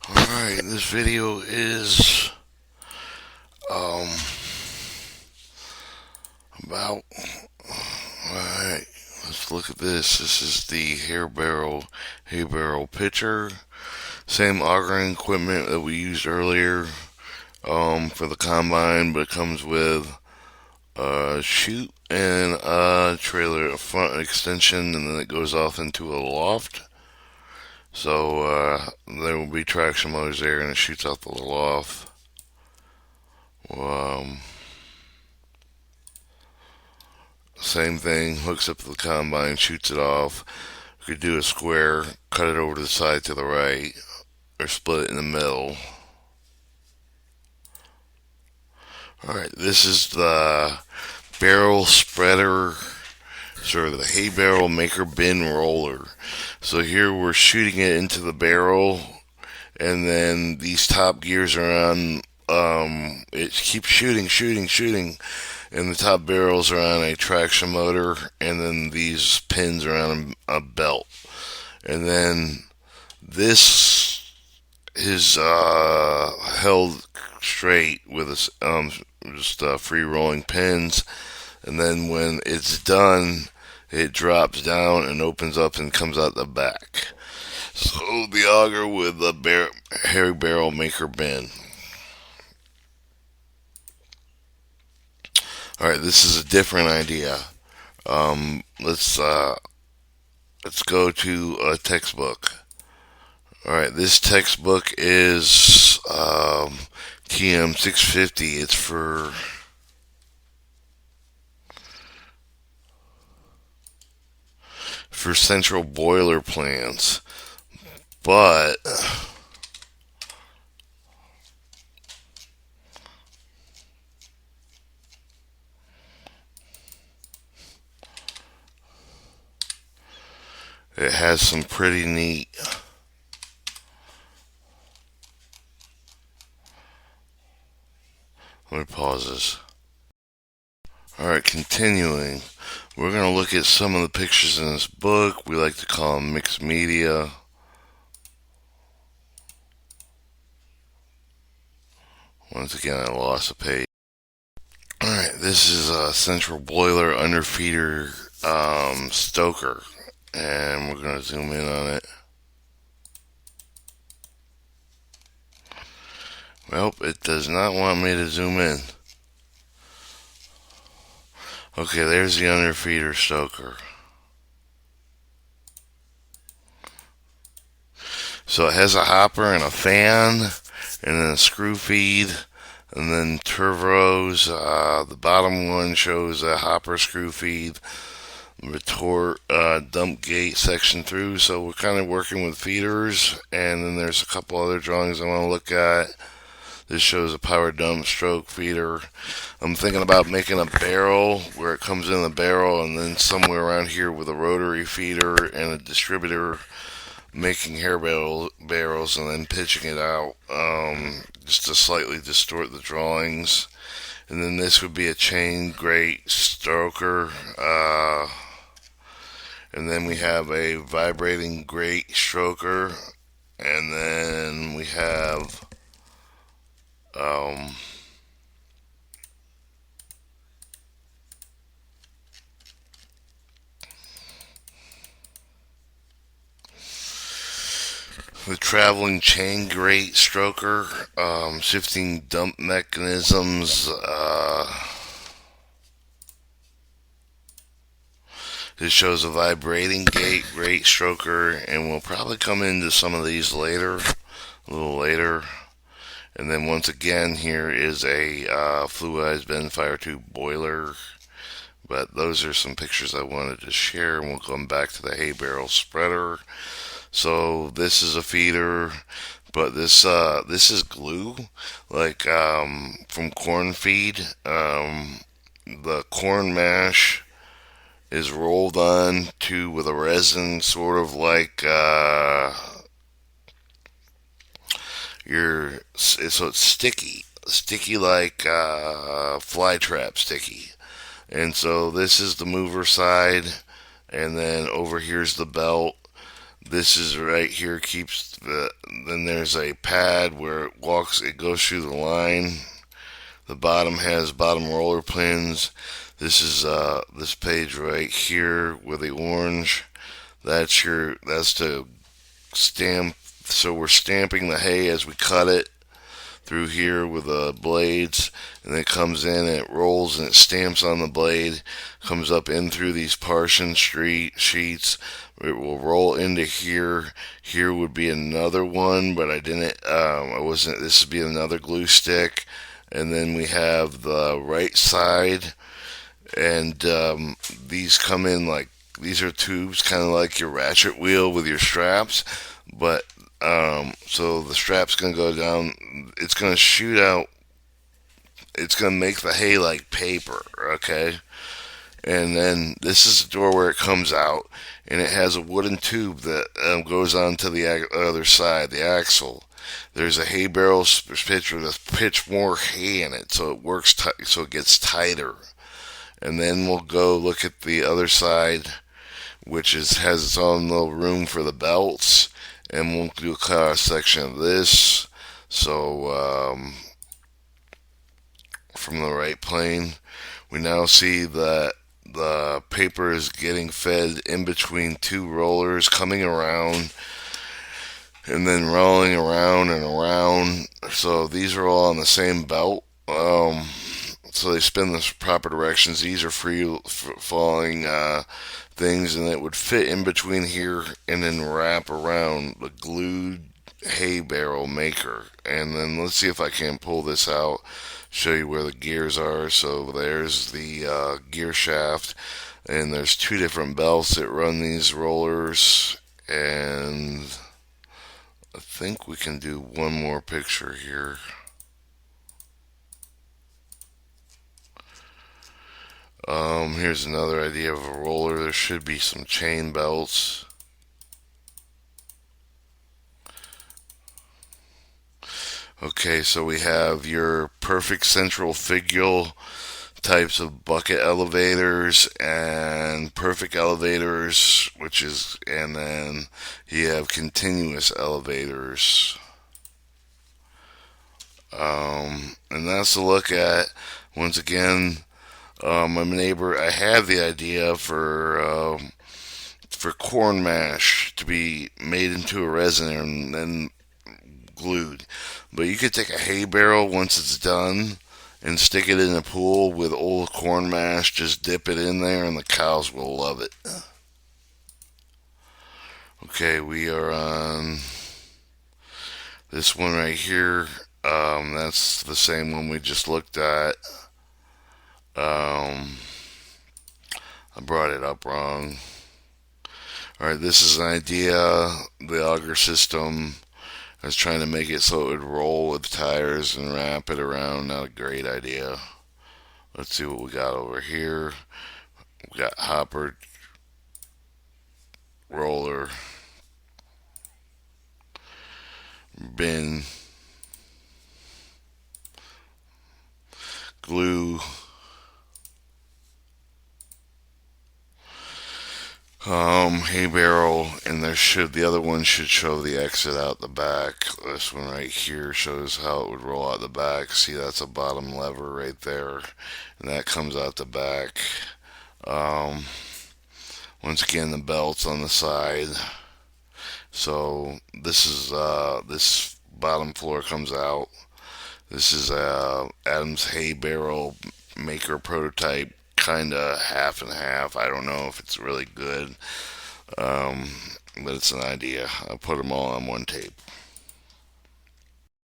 Alright, this video is um about alright, let's look at this. This is the hay barrel pitcher. Same augering equipment that we used earlier for the combine, but it comes with a chute and a trailer, a front extension, and then it goes off into a loft. So there will be traction motors there, and it shoots out the loft. Um, Same thing, hooks up to the combine, shoots it off. We could do a square, cut it over to the side to the right, or split it in the middle. Alright, this is the barrel spreader, sort of the hay barrel maker bin roller. So here we're shooting it into the barrel, and then these top gears are on. It keeps shooting, and the top barrels are on a traction motor, and then these pins are on a belt, and then this is held straight with just free rolling pins, and then when it's done, it drops down and opens up and comes out the back. So the auger with the hay barrel maker bin. All right, this is a different idea. Let's go to a textbook. All right, this textbook is TM 650. It's for central boiler plants, but it has some pretty neat. Let me pause this. Alright, continuing. We're going to look at some of the pictures in this book. We like to call them mixed media. Once again, I lost a page. Alright, this is a central boiler underfeeder stoker. And we're going to zoom in on it. Well, it does not want me to zoom in. Okay, there's the underfeeder stoker. So it has a hopper and a fan, and then a screw feed, and then turbos. The bottom one shows a hopper screw feed, retort dump gate section through. So we're kind of working with feeders, and then there's a couple other drawings I want to look at. This shows a power dump stroke feeder. I'm thinking about making a barrel where it comes in the barrel, and then somewhere around here with a rotary feeder and a distributor making barrels and then pitching it out, just to slightly distort the drawings. And then this would be a chain grate stroker, and then we have a vibrating grate stroker, and then we have um, the traveling chain grate stroker, shifting dump mechanisms. This shows a vibrating grate stroker, and we'll probably come into some of these later, a little later. And then once again, here is a fluidized bend fire tube boiler. But those are some pictures I wanted to share, and we'll come back to the hay barrel spreader. So this is a feeder, but this is glue, like from corn feed. The corn mash is rolled on to with a resin, sort of like so it's sticky like fly trap sticky. And so this is the mover side, and then over here's the belt. This is right here keeps the. Then there's a pad where it walks. It goes through the line. The bottom has bottom roller pins. This is this page right here with the orange. That's to stamp. So we're stamping the hay as we cut it through here with the blades, and it comes in and it rolls and it stamps on the blade, comes up in through these partition street sheets. It will roll into here. Here would be another one, but I didn't. I wasn't. This would be another glue stick, and then we have the right side, and these come in like these are tubes, kind of like your ratchet wheel with your straps, but so the strap's gonna go down. It's gonna shoot out. It's gonna make the hay like paper, okay? And then this is the door where it comes out, and it has a wooden tube that goes on to the other side, the axle. There's a hay barrel pitch with a pitch more hay in it, so it works. So it gets tighter. And then we'll go look at the other side, which has its own little room for the belts, and we'll do a cross section of this. So from the right plane, we now see that the paper is getting fed in between two rollers, coming around and then rolling around and around. So these are all on the same belt. So they spin the proper directions. These are free falling things, and it would fit in between here and then wrap around the glued hay barrel maker. And then let's see if I can pull this out, show you where the gears are. So there's the gear shaft, and there's two different belts that run these rollers, and I think we can do one more picture here. Here's another idea of a roller. There should be some chain belts. Okay, so we have your perfect central figure types of bucket elevators and perfect elevators, and then you have continuous elevators. And that's a look at, once again, my neighbor. I had the idea for corn mash to be made into a resin and then glued. But you could take a hay barrel once it's done and stick it in a pool with old corn mash. Just dip it in there, and the cows will love it. Okay, we are on this one right here. That's the same one we just looked at. I brought it up wrong. Alright, this is an idea. The auger system. I was trying to make it so it would roll with tires and wrap it around. Not a great idea. Let's see what we got over here. We got hopper, roller, bin, glue, hay barrel, and the other one should show the exit out the back. This one right here shows how it would roll out the back. See, that's a bottom lever right there, and that comes out the back. Um, Once again, the belts on the side. So this bottom floor comes out. This is Adam's hay barrel maker prototype, kind of half and half. I don't know if it's really good, but it's an idea. I put them all on one tape.